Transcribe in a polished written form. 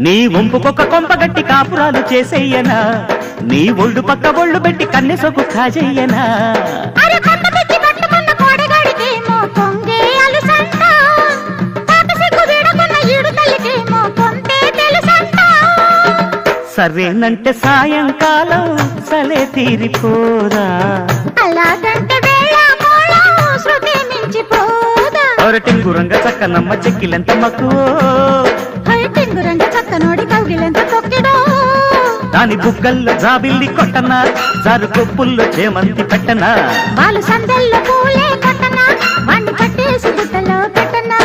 నీ వంపుకొక కొంపగట్టి కాపురాలు చేసేయనా, నీ ఒళ్ళు పక్క ఒళ్ళు పెట్టి కన్నెసొకు కాజేయనా. సరేనంటే సాయంకాలం సలే తీరిపోరా, టింగురంగ చక్కనమ్మ చెక్కిలెంత మక్కువో, చక్కనోడి కౌగిలెంత తొక్కిడో. దాని బుగ్గల్లో జాబిల్లి కొట్టనా, జారు కొప్పుల్లో చేమంతి పెట్టనా, వాళ్ళు సందల్లో పూలే కొట్టనా, వాణ్ణి కట్టేసి గుట్టలో పెట్టనా.